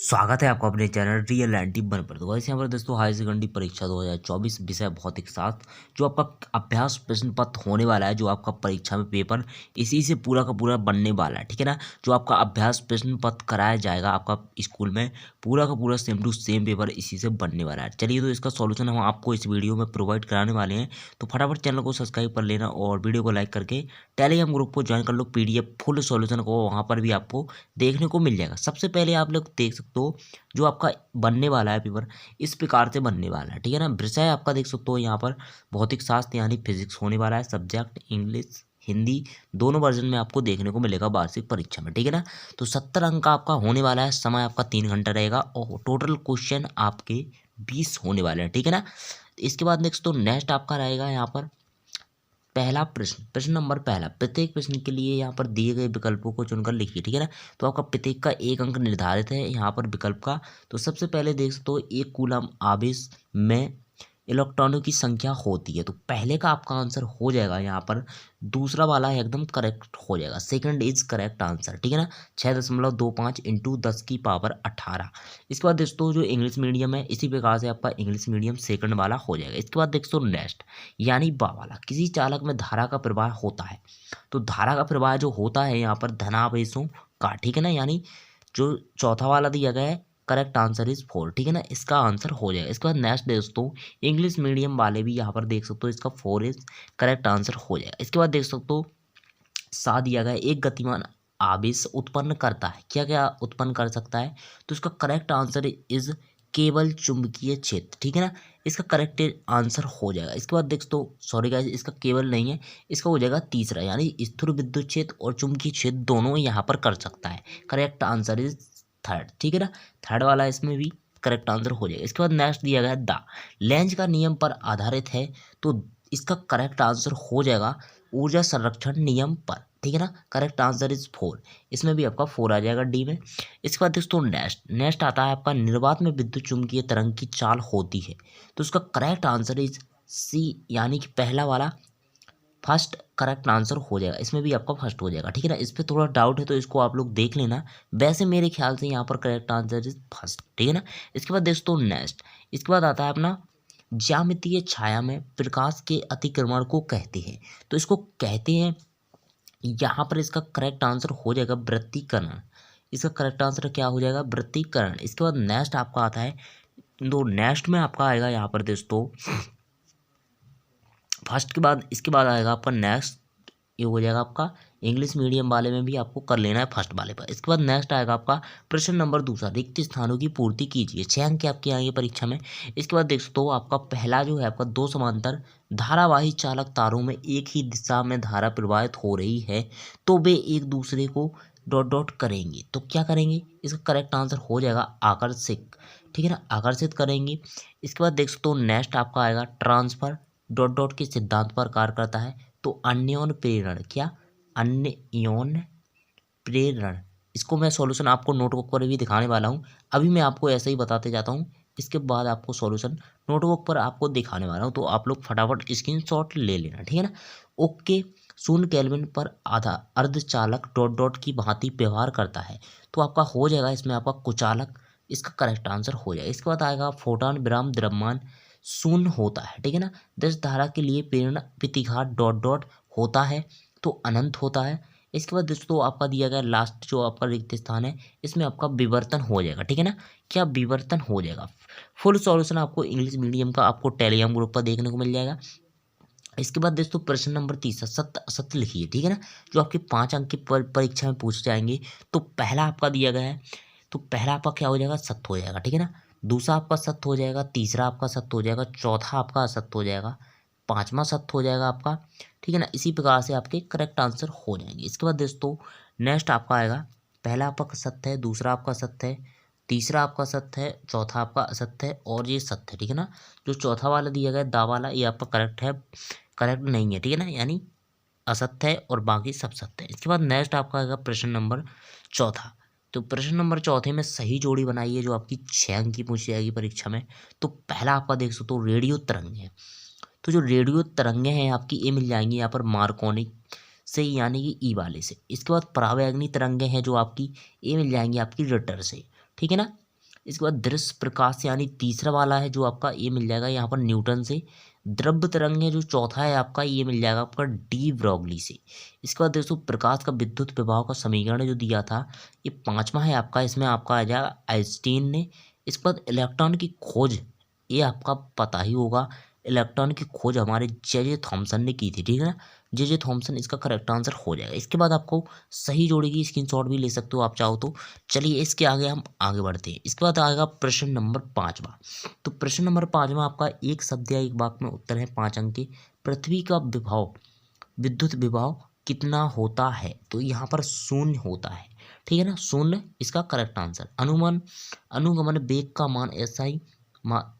स्वागत है आपका अपने चैनल रियल एंटी बन पर। तो वैसे यहाँ पर दोस्तों हाई सेकेंडरी परीक्षा 2024 विषय भौतिक शास्त्र जो आपका अभ्यास प्रश्न पत्र होने वाला है, जो आपका परीक्षा में पेपर इसी से पूरा का पूरा बनने वाला है, ठीक है ना। जो आपका अभ्यास प्रश्न पत्र कराया जाएगा आपका स्कूल में, पूरा का पूरा सेम टू सेम पेपर इसी से बनने वाला है। चलिए तो इसका सॉल्यूशन हम आपको इस वीडियो में प्रोवाइड कराने वाले हैं। तो फटाफट चैनल को सब्सक्राइब कर लेना और वीडियो को लाइक करके टेलीग्राम ग्रुप को ज्वाइन कर लो। PDF फुल सॉल्यूशन को वहाँ पर भी आपको देखने को मिल जाएगा। सबसे पहले आप लोग देख सकते हो जो आपका बनने वाला है पेपर इस प्रकार से बनने वाला है, ठीक है ना। विषय आपका देख सकते हो यहाँ पर भौतिक शास्त्र यानी फिजिक्स होने वाला है। सब्जेक्ट इंग्लिश हिंदी दोनों वर्जन में आपको देखने को मिलेगा वार्षिक परीक्षा में, ठीक है ना। तो 70 अंक का आपका होने वाला है। समय आपका 3 घंटा रहेगा और टोटल क्वेश्चन आपके 20 होने वाले हैं, ठीक है ना। इसके बाद नेक्स्ट आपका रहेगा यहाँ पर पहला प्रश्न नंबर पहला। प्रत्येक प्रश्न के लिए यहाँ पर दिए गए विकल्पों को चुनकर लिखिए, ठीक है ना। तो आपका प्रत्येक का 1 अंक निर्धारित है यहाँ पर विकल्प का। तो सबसे पहले देख सकते हो 1 कूलम आवेश में इलेक्ट्रॉनों की संख्या होती है। तो पहले का आपका आंसर हो जाएगा यहाँ पर, दूसरा वाला एकदम करेक्ट हो जाएगा। सेकंड इज करेक्ट आंसर, ठीक है ना। 6.25 इंटू 10 की पावर 18। इसके बाद दोस्तों जो इंग्लिश मीडियम है इसी प्रकार से आपका इंग्लिश मीडियम सेकंड वाला हो जाएगा। इसके बाद दोस्तों नेक्स्ट यानी बा वाला, किसी चालक में धारा का प्रवाह होता है। तो धारा का प्रवाह जो होता है यहाँ पर धनावेशों का, ठीक है ना। यानी जो चौथा वाला दिया गया है करेक्ट आंसर इज 4, ठीक है ना। इसका आंसर हो जाएगा। इसके बाद नेक्स्ट दोस्तों इंग्लिश मीडियम वाले भी यहाँ पर देख सकते हो, इसका 4 इज करेक्ट आंसर हो जाएगा। इसके बाद देख सकते हो सा दिया गया है एक गतिमान आवेश उत्पन्न करता है। क्या क्या उत्पन्न कर सकता है? तो इसका करेक्ट आंसर इज केवल चुंबकीय क्षेत्र, ठीक है ना। इसका करेक्ट आंसर हो जाएगा। इसके बाद देख तो सॉरी गाइस, इसका केवल नहीं है, इसका हो जाएगा तीसरा यानी स्थिर विद्युत क्षेत्र और चुंबकीय क्षेत्र दोनों यहाँ पर कर सकता है। करेक्ट आंसर इज थर्ड, ठीक है ना। थर्ड वाला इसमें भी करेक्ट आंसर हो जाएगा। इसके बाद नेक्स्ट दिया गया है द लेंज का नियम पर आधारित है। तो इसका करेक्ट आंसर हो जाएगा ऊर्जा संरक्षण नियम पर, ठीक है ना। करेक्ट आंसर इज 4, इसमें भी आपका 4 आ जाएगा डी में। इसके बाद दोस्तों नेक्स्ट आता है आपका निर्वात में विद्युत चुम्बकीय तरंग की चाल होती है। तो इसका करेक्ट आंसर इज सी यानी कि पहला वाला फर्स्ट करेक्ट आंसर हो जाएगा। इसमें भी आपका फर्स्ट हो जाएगा, ठीक है ना। इस पर थोड़ा डाउट है तो इसको आप लोग देख लेना। वैसे मेरे ख्याल से यहाँ पर करेक्ट आंसर इज फर्स्ट, ठीक है ना। इसके बाद दोस्तों नेक्स्ट इसके बाद आता है अपना ज्यामितीय छाया में प्रकाश के अतिक्रमण को कहते हैं। तो इसको कहते हैं यहाँ पर, इसका करेक्ट आंसर हो जाएगा वृत्तीकरण। इसका करेक्ट आंसर क्या हो जाएगा? वृत्तीकरण। इसके बाद नेक्स्ट आपका आता है, तो नेक्स्ट में आपका आएगा यहाँ पर दोस्तों फर्स्ट के बाद इसके बाद आएगा आपका नेक्स्ट, ये हो जाएगा आपका इंग्लिश मीडियम वाले में भी आपको कर लेना है फर्स्ट वाले पर। इसके बाद नेक्स्ट आएगा आपका प्रश्न नंबर दूसरा, रिक्त स्थानों की पूर्ति कीजिए। 6 अंक के आपके आएंगे परीक्षा में। इसके बाद देख सकते हो आपका पहला जो है आपका दो समांतर धारावाही चालक तारों में एक ही दिशा में धारा प्रवाहित हो रही है तो वे एक दूसरे को डॉट डॉट करेंगे। तो क्या करेंगे? इसका करेक्ट आंसर हो जाएगा आकर्षित, ठीक है ना, आकर्षित करेंगे। इसके बाद देख सकते हो नेक्स्ट आपका आएगा ट्रांसफर डॉट डॉट के सिद्धांत पर कार्य करता है। तो अन्योन प्रेरण, क्या अन्योन प्रेरण, इसको मैं सॉल्यूशन आपको नोटबुक पर भी दिखाने वाला हूँ। अभी मैं आपको ऐसे ही बताते जाता हूँ, इसके बाद आपको सॉल्यूशन नोटबुक पर आपको दिखाने वाला हूँ। तो आप लोग फटाफट स्क्रीनशॉट ले लेना, ठीक है ना। ओके, 0 केल्विन पर आधा अर्धचालक डॉट डॉट की भांति व्यवहार करता है। तो आपका हो जाएगा इसमें आपका कुचालक, इसका करेक्ट आंसर हो जाएगा। इसके बाद आएगा फोटॉन विराम द्रव्यमान शून्य होता है, ठीक है ना। 10 धारा के लिए प्रेरण प्रतिघात डॉट डॉट होता है तो अनंत होता है। इसके बाद दोस्तों आपका दिया गया लास्ट जो आपका रिक्त स्थान है, इसमें आपका विवर्तन हो जाएगा, ठीक है ना। क्या विवर्तन हो जाएगा? फुल सॉल्यूशन आपको इंग्लिश मीडियम का आपको टेलीग्राम ग्रुप पर देखने को मिल जाएगा। इसके बाद दोस्तों प्रश्न नंबर तीसरा सत्य असत्य लिखिए, ठीक है ना। जो आपके 5 अंक की परीक्षा में पूछे जाएंगे। तो पहला आपका दिया गया है, तो पहला आपका क्या हो जाएगा? सत्य हो जाएगा, ठीक है ना। दूसरा आपका सत्य हो जाएगा, तीसरा आपका सत्य हो जाएगा, चौथा आपका असत्य हो जाएगा, पांचवा सत्य हो जाएगा आपका, ठीक है ना। इसी प्रकार से आपके करेक्ट आंसर हो जाएंगे। इसके बाद दोस्तों नेक्स्ट आपका आएगा, पहला आपका सत्य है, दूसरा आपका सत्य है, तीसरा आपका सत्य है, चौथा आपका असत्य है और ये सत्य है, ठीक है ना। जो चौथा वाला दिया गया दा वाला, ये आपका करेक्ट है, करेक्ट नहीं है, ठीक है ना, यानी असत्य है और बाकी सब सत्य है। इसके बाद नेक्स्ट आपका आएगा प्रश्न नंबर चौथा। तो प्रश्न नंबर चौथे में सही जोड़ी बनाइए जो आपकी 6 अंक की पूछी जाएगी परीक्षा में। तो पहला आपका देख सकते हो रेडियो तरंग है। तो जो रेडियो तरंगें हैं आपकी ये मिल जाएंगी यहाँ पर मार्कोनिक से यानी कि ई वाले से। इसके बाद परावैंगनी तरंगें हैं जो आपकी ये मिल जाएंगी आपकी रटर से, ठीक है ना। इसके बाद दृश्य प्रकाश यानी तीसरा वाला है जो आपका ये मिल जाएगा यहाँ पर न्यूटन से। द्रव्य तरंग है जो चौथा है आपका, ये मिल जाएगा आपका डी ब्रॉगली से। इसके बाद दोस्तों प्रकाश का विद्युत विभव का समीकरण जो दिया था ये पांचवा है आपका, इसमें आपका आ जाएगा आइंस्टीन ने। इसके बाद इलेक्ट्रॉन की खोज, ये आपका पता ही होगा, इलेक्ट्रॉन की खोज हमारे जे थॉमसन ने की थी, ठीक है ना। जे थॉमसन इसका करेक्ट आंसर हो जाएगा। इसके बाद आपको सही जोड़ी की स्क्रीनशॉट भी ले सकते हो आप चाहो तो। चलिए इसके आगे हम आगे बढ़ते हैं। इसके बाद आएगा प्रश्न नंबर 5वां। तो प्रश्न नंबर 5वां आपका एक शब्द या एक वाक्य में उत्तर है 5 अंक के। पृथ्वी का विभव, विद्युत विभव कितना होता है? तो यहाँ पर शून्य होता है, ठीक है ना, शून्य इसका करेक्ट आंसर। अनुगमन वेग का मान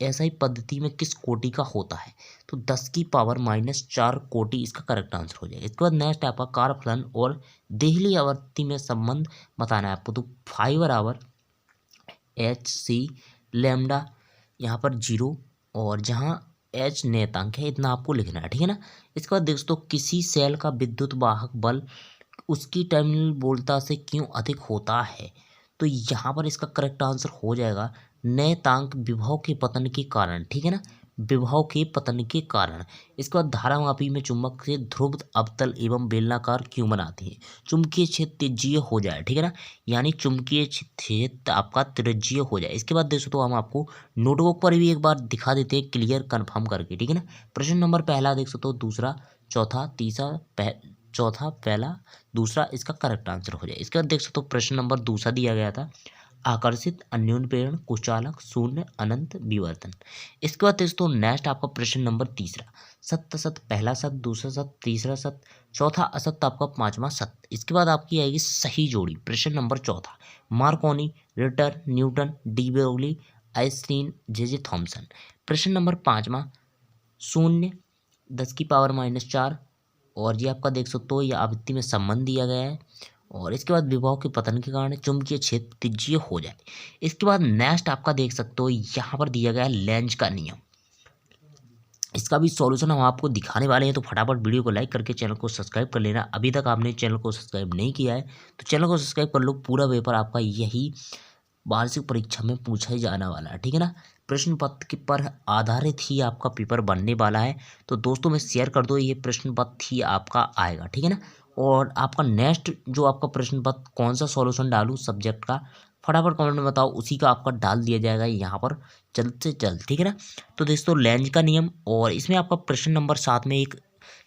एसआई पद्धति में किस कोटि का होता है? तो 10 की पावर -4 कोटि इसका करेक्ट आंसर हो जाएगा। इसके बाद नेक्स्ट आपका कार्य फलन और देहली आवृत्ति में संबंध बताना है आपको। तो 5/hc लैम्डा यहाँ पर 0 और जहाँ h नियतांक है इतना आपको लिखना है, ठीक है ना। इसके बाद दोस्तों किसी सेल का विद्युत वाहक बल उसकी टर्मिनल वोल्टता से क्यों अधिक होता है? तो यहाँ पर इसका करेक्ट आंसर हो जाएगा नियतांक विभव के पतन के कारण, ठीक है ना, विभव के पतन के कारण। इसके बाद धारामापी में चुंबक से ध्रुव अवतल एवं बेलनाकार क्यों बनाते हैं? चुंबकीय क्षेत्र त्रिज्यीय हो जाए, ठीक है ना, यानी चुंबकीय क्षेत्र आपका त्रिज्यीय हो जाए। इसके बाद दोस्तों तो हम आपको नोटबुक पर भी एक बार दिखा देते हैं क्लियर कंफर्म करके, ठीक है ना। प्रश्न नंबर पहला देख सकते हो, दूसरा, चौथा, तीसरा, चौथा, पहला, दूसरा इसका करेक्ट आंसर हो जाए। इसके बाद देख सकते हो प्रश्न नंबर दूसरा दिया गया था, आकर्षित, अन्योन्य प्रेरण, कुचालक, शून्य, अनंत, विवर्तन। इसके बाद दोस्तों नेक्स्ट आपका प्रश्न नंबर तीसरा, सत्य असत, पहला सत्य, दूसरा सत्य, तीसरा सत्य, चौथा असत्य, आपका पांचवा सत्य। इसके बाद आपकी आएगी सही जोड़ी। प्रश्न नंबर चौथा, Markovnikov, Ritter, Newton, de Broglie, Einstein, J Thomson. प्रश्न नंबर पांचवा, शून्य, 10 की पावर -4 और ये आपका देख सकते हो ये आवृत्ति में संबंध दिया गया है। और इसके बाद विभव के पतन के कारण चुंबकीय क्षेत्र त्रिज्यीय हो जाए। इसके बाद नेक्स्ट आपका देख सकते हो यहाँ पर दिया गया है लेंज का नियम। इसका भी सॉल्यूशन हम आपको दिखाने वाले हैं, तो फटाफट वीडियो को लाइक करके चैनल को सब्सक्राइब कर लेना। अभी तक आपने चैनल को सब्सक्राइब नहीं किया है तो चैनल को सब्सक्राइब कर लो। पूरा पेपर आपका यही वार्षिक परीक्षा में पूछा ही जाने वाला है, ठीक है ना। प्रश्न पत्र के पर आधारित ही आपका पेपर बनने वाला है, तो दोस्तों में शेयर कर दो, ये प्रश्न पत्र ही आपका आएगा, ठीक है ना। और आपका नेक्स्ट जो आपका प्रश्न पत्र कौन सा सॉल्यूशन डालूं सब्जेक्ट का, फटाफट कमेंट में बताओ, उसी का आपका डाल दिया जाएगा यहाँ पर जल्द से जल्द, ठीक है ना। तो दोस्तों लेंज का नियम, और इसमें आपका प्रश्न नंबर 7 में एक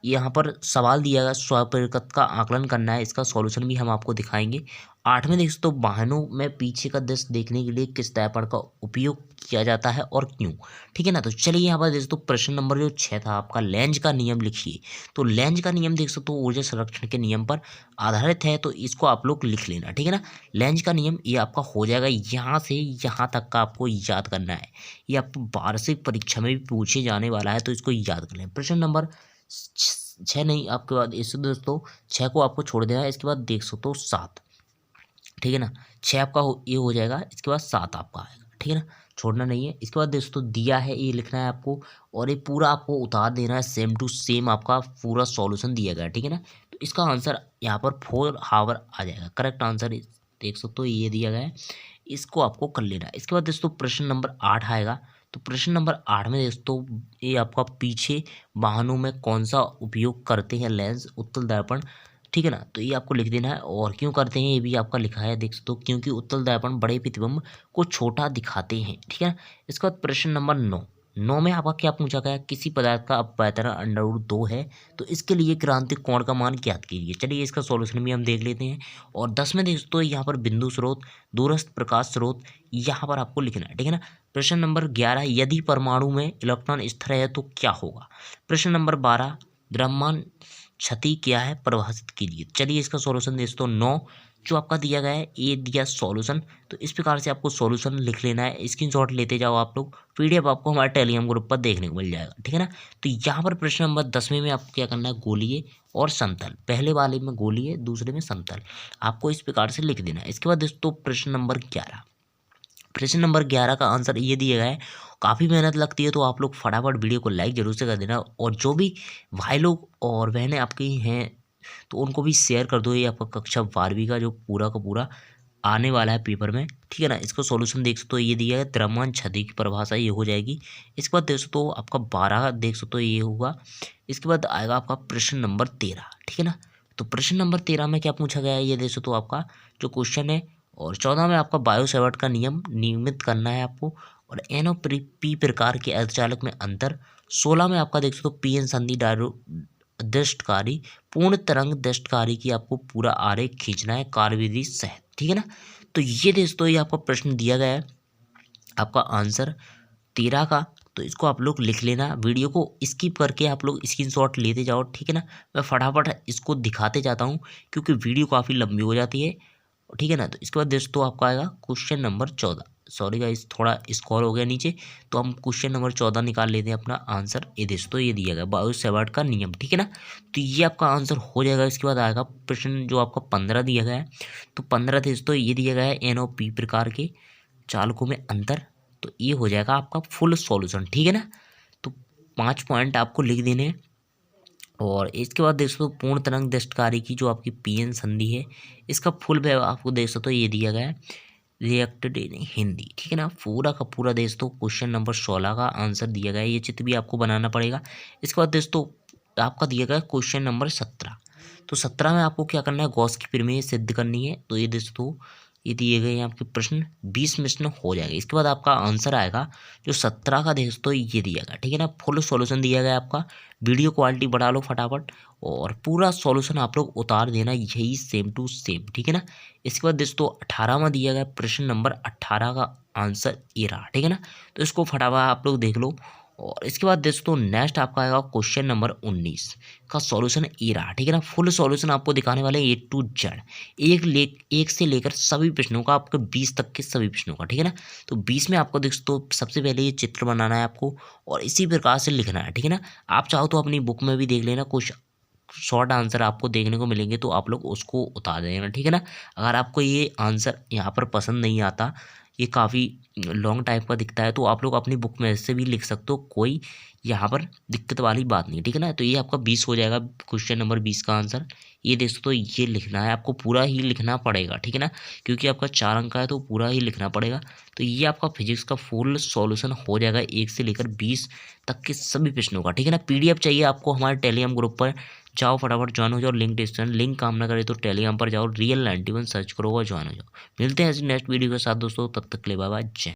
यहाँ पर सवाल दिया गया स्वपरिवर्तन का आकलन करना है, इसका सॉल्यूशन भी हम आपको दिखाएंगे। 8वें दोस्तों वाहनों में पीछे का दृश्य देखने के लिए किस दर्पण का उपयोग किया जाता है और क्यों, ठीक है ना। तो चलिए यहाँ पर दोस्तों प्रश्न नंबर जो 6 था आपका, लेंज का नियम लिखिए। तो लेंज का नियम देख सकते हो ऊर्जा संरक्षण के नियम पर आधारित है, तो इसको आप लोग लिख लेना, ठीक है ना। लेंज का नियम ये आपका हो जाएगा, यहाँ से यहाँ तक का आपको याद करना है, ये आपको वार्षिक परीक्षा में भी पूछे जाने वाला है, तो इसको याद कर लें। प्रश्न नंबर 6 नहीं, आपके बाद इस दोस्तों 6 को आपको छोड़ देना है। इसके बाद देख सकते हो 7, ठीक है ना, 6 आपका ये हो जाएगा, इसके बाद 7 आपका आएगा, ठीक है ना, छोड़ना नहीं है। इसके बाद दोस्तों दिया है ये लिखना है आपको, और ये पूरा आपको उतार देना है, सेम टू सेम आपका पूरा सॉल्यूशन दिया गया है, ठीक है ना। तो इसका आंसर यहाँ पर 4 हावर आ जाएगा, करेक्ट आंसर देख सकते हो ये दिया गया है, इसको आपको कर लेना है। इसके बाद दोस्तों प्रश्न नंबर 8 आएगा। तो प्रश्न नंबर 8 में दोस्तों ये आपका पीछे वाहनों में कौन सा उपयोग करते हैं लेंस उत्तल दर्पण, ठीक है ना। तो ये आपको लिख देना है, और क्यों करते हैं ये भी आपका लिखा है, देख सकते हो, क्योंकि उत्तल दर्पण बड़े प्रतिबिंब को छोटा दिखाते हैं, ठीक है। इसके बाद प्रश्न नंबर 9 में आपका क्या पूछा गया, किसी पदार्थ का अपवर्तन √2 है, तो इसके लिए क्रांतिक कोण का मान ज्ञात कीजिए। चलिए इसका सॉल्यूशन भी हम देख लेते हैं। और 10 में देख तो यहाँ पर बिंदु स्रोत, दूरस्थ प्रकाश स्रोत यहाँ पर आपको लिखना है, ठीक है ना। प्रश्न नंबर 11, यदि परमाणु में इलेक्ट्रॉन स्थिर है तो क्या होगा। प्रश्न नंबर 12, द्रव्यमान क्षति क्या है, परिभाषित कीजिए। चलिए इसका सॉल्यूशन दोस्तों 9 जो आपका दिया गया है ये दिया सॉल्यूशन, तो इस प्रकार से आपको सॉल्यूशन लिख लेना है, स्क्रीनशॉट लेते जाओ आप लोग, पीडीएफ आपको हमारे टेलीग्राम ग्रुप पर देखने को मिल जाएगा, ठीक है ना। तो यहाँ पर प्रश्न नंबर 10वें में आपको क्या करना है, गोलीय और समतल, पहले वाले में गोलीय, दूसरे में समतल, आपको इस प्रकार से लिख देना है। इसके बाद दोस्तों प्रश्न नंबर 11 का आंसर ये दिया गया है। काफ़ी मेहनत लगती है, तो आप लोग फटाफट वीडियो को लाइक जरूर से कर देना, और जो भी भाई लोग और बहनें आपकी हैं तो उनको भी शेयर कर दो। ये आपका कक्षा 12वीं का जो पूरा का पूरा आने वाला है पेपर में, ठीक है ना। इसका सॉल्यूशन देख सकते हो ये दिया है, द्रव्यमान क्षति की परिभाषा ये हो जाएगी। इसके बाद देख सकते हो आपका 12 देख सकते हो ये होगा। इसके बाद आएगा आपका प्रश्न नंबर 13, ठीक है ना। तो प्रश्न नंबर 13 में क्या पूछा गया है ये देख सकते हो आपका जो क्वेश्चन है। और 14 में आपका बायो सेवर्ट का नियम नियमित करना है आपको। और एन और पी प्रकार के अर्धचालक में अंतर। 16 में आपका देख सकते हो पी एन संधि दृष्टकारी पूर्ण तरंग दृष्टकारी की आपको पूरा आरेख खींचना है कार्यविधि सहित, ठीक है ना। तो ये दोस्तों ये आपका प्रश्न दिया गया है, आपका आंसर 13 का। तो इसको आप लोग लिख लेना, वीडियो को स्किप करके आप लोग स्क्रीनशॉट लेते जाओ, ठीक है ना। मैं फटाफट इसको दिखाते जाता हूँ क्योंकि वीडियो काफ़ी लंबी हो जाती है, ठीक है ना। तो इसके बाद दोस्तों आपका आएगा क्वेश्चन नंबर 14। सॉरी गाइस थोड़ा स्क्रॉल हो गया नीचे, तो हम क्वेश्चन नंबर 14 निकाल लेते हैं अपना आंसर। ये दोस्तों ये दिया गया बायो सेवर्ट का नियम, ठीक है ना। तो ये आपका आंसर हो जाएगा। इसके बाद आएगा प्रश्न जो आपका 15 दिया गया है। तो 15 दोस्तों ये दिया गया है एन और पी प्रकार के चालकों में अंतर। तो ये हो जाएगा आपका फुल सॉल्यूशन, ठीक है ना। तो 5 पॉइंट आपको लिख देने हैं। और इसके बाद देख सकते हो पूर्ण तरंग दृष्टकारी की जो आपकी पीएन संधि है, इसका फुल भी आपको देख सकते हो ये दिया गया है रिएक्टेड इन हिंदी, ठीक है ना। पूरा का पूरा दोस्तों क्वेश्चन नंबर 16 का आंसर दिया गया है, ये चित्र भी आपको बनाना पड़ेगा। इसके बाद दोस्तों आपका दिया गया क्वेश्चन नंबर 17। तो 17 में आपको क्या करना है, गॉस की प्रमेय सिद्ध करनी है। तो ये दोस्तों ये दिए गए हैं आपके प्रश्न 20 मिनट में हो जाएगा। इसके बाद आपका आंसर आएगा जो 17 का दोस्तों ये दिया गया, ठीक है ना। फुल सॉल्यूशन दिया गया आपका, वीडियो क्वालिटी बढ़ा लो फटाफट और पूरा सॉल्यूशन आप लोग उतार देना यही सेम टू सेम, ठीक है ना। इसके बाद दोस्तों 18 में दिया गया प्रश्न नंबर 18 का आंसर ये रहा, ठीक है ना। तो इसको फटाफट आप लोग देख लो। और इसके बाद दोस्तों नेक्स्ट आपका आएगा क्वेश्चन नंबर 19 का सॉल्यूशन ये रहा, ठीक है ना। फुल सॉल्यूशन आपको दिखाने वाले ए टू जेड, एक से लेकर सभी प्रश्नों का, आपके 20 तक के सभी प्रश्नों का, ठीक है ना। तो 20 में आपको दोस्तों सबसे पहले ये चित्र बनाना है आपको और इसी प्रकार से लिखना है, ठीक है ना। आप चाहो तो अपनी बुक में भी देख लेना, कुछ शॉर्ट आंसर आपको देखने को मिलेंगे तो आप लोग उसको उतार देना, ठीक है ना। अगर आपको ये आंसर यहाँ पर पसंद नहीं आता, ये काफ़ी लॉन्ग टाइप का दिखता है, तो आप लोग अपनी बुक में से भी लिख सकते हो, कोई यहाँ पर दिक्कत वाली बात नहीं, ठीक है ना। तो ये आपका 20 हो जाएगा, क्वेश्चन नंबर 20 का आंसर। ये दोस्तों ये लिखना है आपको, पूरा ही लिखना पड़ेगा, ठीक है ना, क्योंकि आपका 4 अंक का है तो पूरा ही लिखना पड़ेगा। तो ये आपका फिजिक्स का फुल सॉल्यूशन हो जाएगा 1 से लेकर 20 तक के सभी प्रश्नों का, ठीक है ना। पीडीएफ चाहिए आपको हमारे टेलीग्राम ग्रुप पर जाओ, फटाफट ज्वाइन हो जाओ, लिंक डिस्क्रिप्शन, लिंक काम ना करे तो टेलीग्राम पर जाओ, रियल 91 सर्च करो और ज्वाइन हो जाओ। मिलते हैं नेक्स्ट वीडियो के साथ दोस्तों, तब तक के लिए बाय बाय, जय।